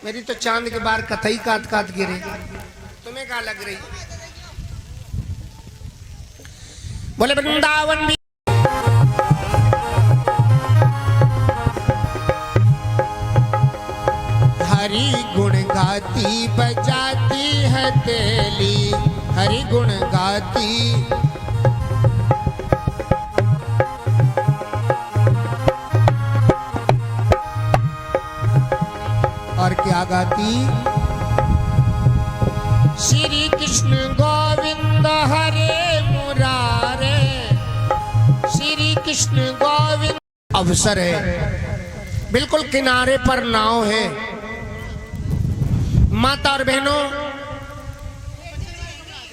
मेरी तो चांद के बाहर कथई काट काट गिरे, तुम्हें क्या लग रही? बोले वृंदावन भी हरि गुण गाती बजाती है तेली, हरि गुण गाती और क्या गाती? श्री कृष्ण गोविंद हरे मुरारे, श्री कृष्ण गोविंद। अवसर है, बिल्कुल किनारे पर नाव है। माता और बहनों,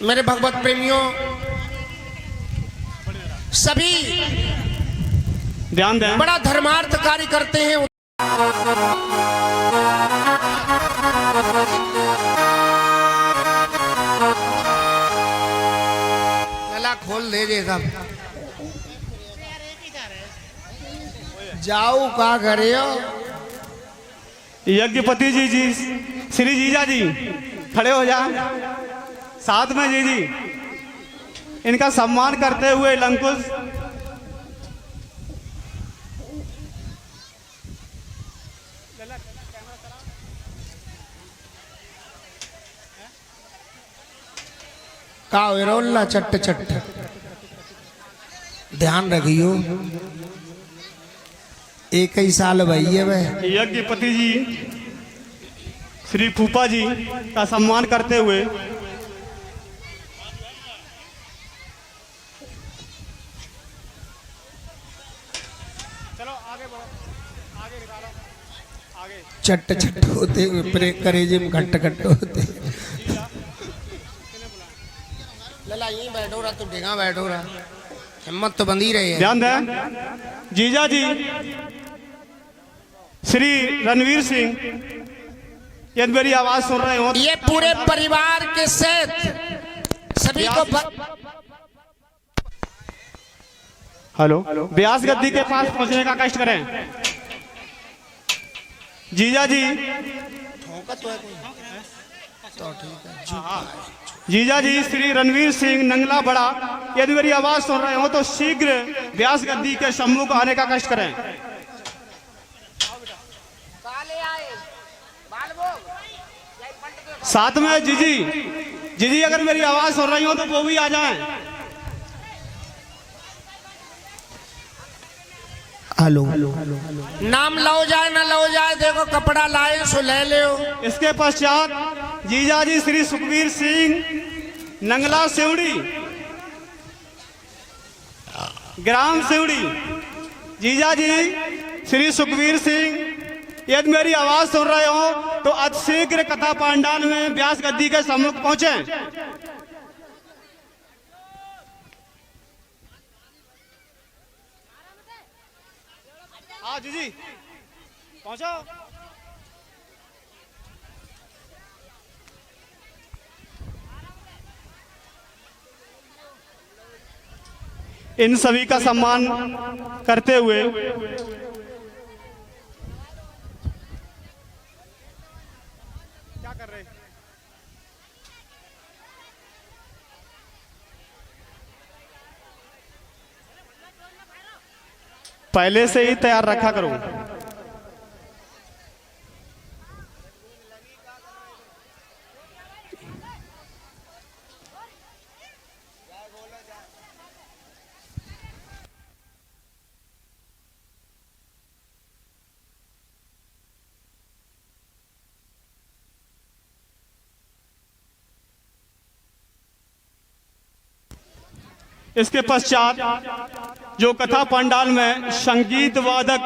मेरे भगवत प्रेमियों, सभी ध्यान दें, बड़ा धर्मार्थ कार्य करते हैं। गला खोल दे जे सब जाओ का करे हो। यज्ञपति जी श्री जीजा जी खड़े हो जा। साथ में जी इनका सम्मान करते हुए लंकुश का रोल्ला चट्ट चट्ट ध्यान रखियो। एक ही साल भई है वह। यज्ञपति जी श्री फूफा जी का सम्मान करते हुए चलो आगे बढ़ो, आगे निकालो, आगे चट्ट चट्ट होते हुए करेजे में घट्ट घट्ट होते। लला यहीं बैठो रहा, तू ढेगा बैठो रहा, हिम्मत तो बंदी रही है। ध्यान दें, जीजा जी श्री रणवीर सिंह, यदि मेरी आवाज सुन रहे हो, ये पूरे परिवार के साथ सभी को हेलो व्यास गद्दी के पास पहुंचने का कष्ट करें। जीजा जी जीजा जी श्री रणवीर सिंह नंगला बड़ा, यदि मेरी आवाज सुन रहे हो तो शीघ्र व्यास गद्दी के सम्मुख आने का कष्ट करें। साथ में जीजी अगर मेरी आवाज सुन रही हो तो वो भी आ जाएं। हेलो नाम लो जाए ना लो जाए, देखो कपड़ा लाए सो ले ले। इसके पश्चात जीजा जी श्री सुखवीर सिंह नंगला सेवड़ी, ग्राम सेवड़ी। जीजा जी श्री सुखवीर सिंह, यदि मेरी आवाज सुन रहे हो तो अतिशीघ्र कथा पांडाल में व्यास गद्दी के सम्मुख पहुंचे। हाँ जी पहुंचो। इन सभी का सम्मान करते हुए क्या कर रहे? पहले से ही तैयार रखा करो। इसके पश्चात जो कथा पंडाल में संगीत वादक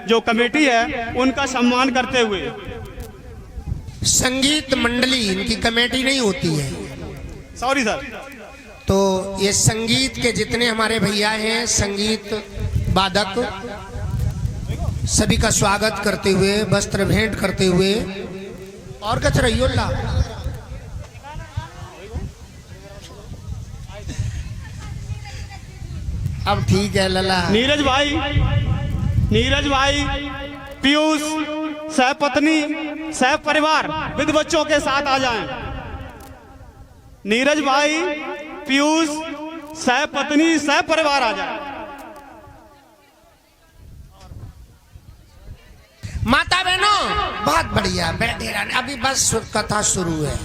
जो कमेटी है उनका सम्मान करते हुए, संगीत मंडली इनकी कमेटी नहीं होती है, सॉरी सर, तो ये संगीत के जितने हमारे भैया हैं संगीत वादक सभी का स्वागत करते हुए, वस्त्र भेंट करते हुए और कच रही ला अब ठीक है लला। नीरज भाई, पीयूष, सह पत्नी सह परिवार विद बच्चों के साथ आ जाएं। नीरज भाई पीयूष सह पत्नी सह परिवार आ जाए। माता बहनों बहुत बढ़िया, बैठे रहने, अभी बस कथा शुरू है।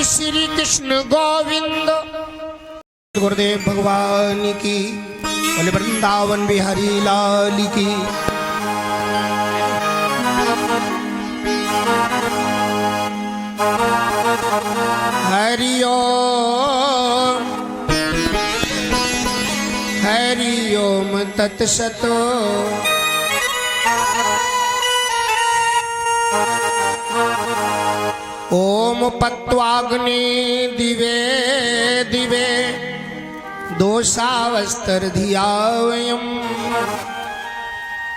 श्री कृष्ण गोविंद गुरुदेव भगवान की, बोले वृंदावन बिहारी लाल की। हरि ओम हरि ओम तत्सत। ओम पत्वाग्नि दिवे दिवे दोषावस्तर धियावयम्।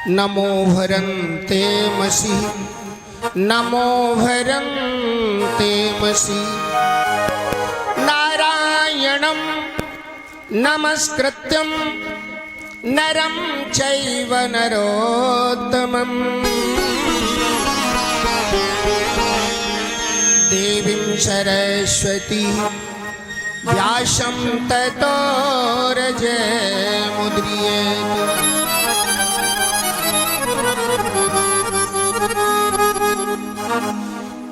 नमो भरन्ते मसि नमो भरन्ते मसि। नारायणं नमस्कृत्यं नरं चैव नरोत्तमम्। देवीं सरस्वती व्यासं ततो जयमुदीरयेत्।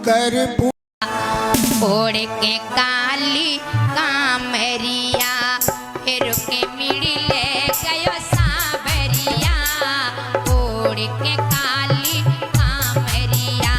कर्पूर ओढ़ के काली कामरिया, फिर के मिड़ी ले गयो सावरिया। ओढ़ के काली कामरिया,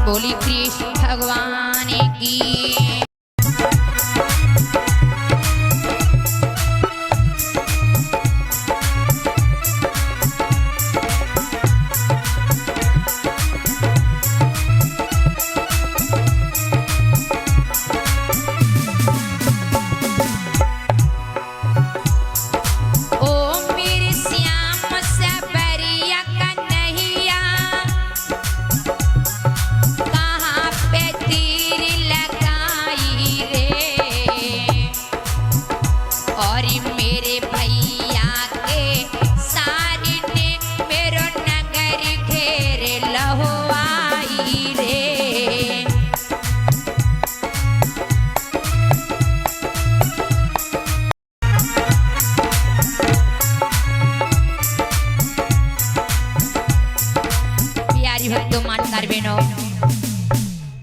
बोली कृष्ण भगवान की।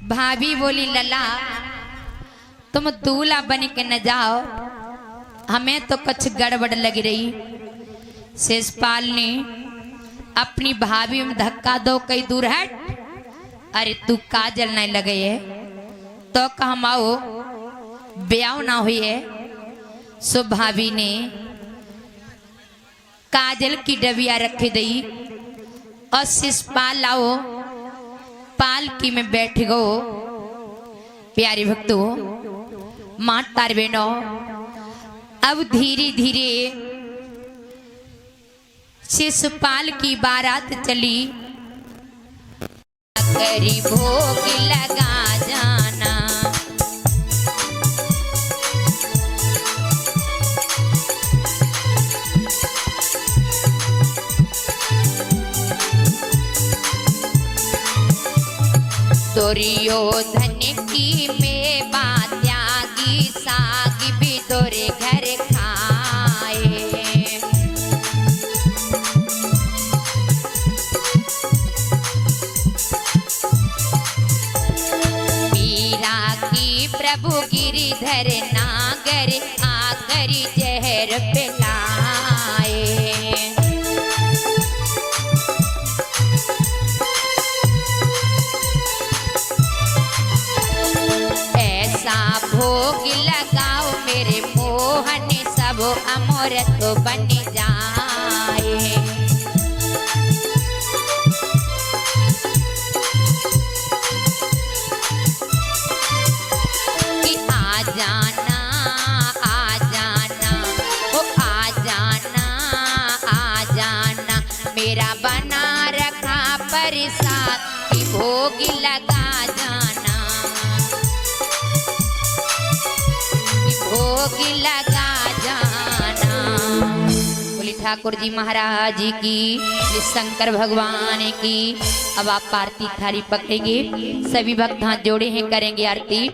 भाभी बोली लला तुम दूल्हा बन के न जाओ, हमें तो कुछ गड़बड़ लग रही। शेषपाल ने अपनी भाभी में धक्का दो, कई दूर हट, अरे तू काजल नहीं लगे है तो कहमाओ ब्याह ना हुई है। सो भाभी ने काजल की डबिया रख दी और शेषपाल आओ पालकी में बैठ गो। प्यारी भक्तों माँ तार बहनों अब धीरे धीरे शिशुपाल की बारात चली। करी भोग लगा जाना, दुर्योधन की मेवा त्यागी साग भी तोरे घर खाए। मीरा की प्रभु गिरिधर नागर आकर जहर पिलाए। भोग लगाओ मेरे मोहन सब अमृत बन जाए। कि आ जाना आ जाना ओ आ जाना आ जाना, मेरा बना रखा प्रसाद कि भोग लगा जाना, भोग लगा जाना। बोली ठाकुर जी महाराज की, श्री शंकर भगवान की। अब आप आरती थाली पकड़ेंगे, सभी भक्त हाथ जोड़े हैं, करेंगे आरती।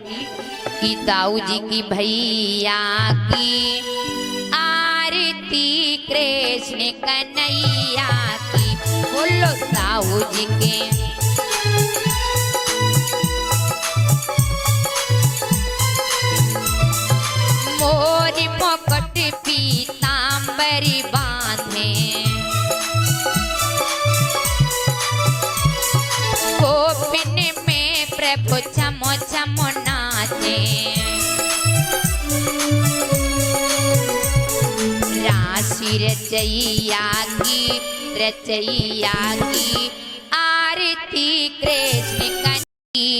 की दाऊ जी की भैया की आरती, कृष्ण कन्हैया की। बोलो दाऊ जी के मोरी मुकुट पीतांबरी बांधे, गोपिन में प्रभु छमो छमो नाचे। राशि रचैया की आरती कृष्ण की।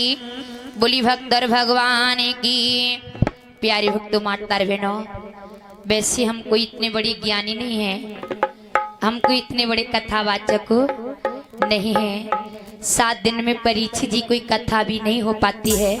बोली भक्तर भगवान की। प्यारे भक्तों माता बहनों, वैसे हम कोई इतने बड़ी ज्ञानी नहीं है, हम कोई इतने बड़े कथावाचक नहीं है। 7 दिन में परीक्षित जी कोई कथा भी नहीं हो पाती है।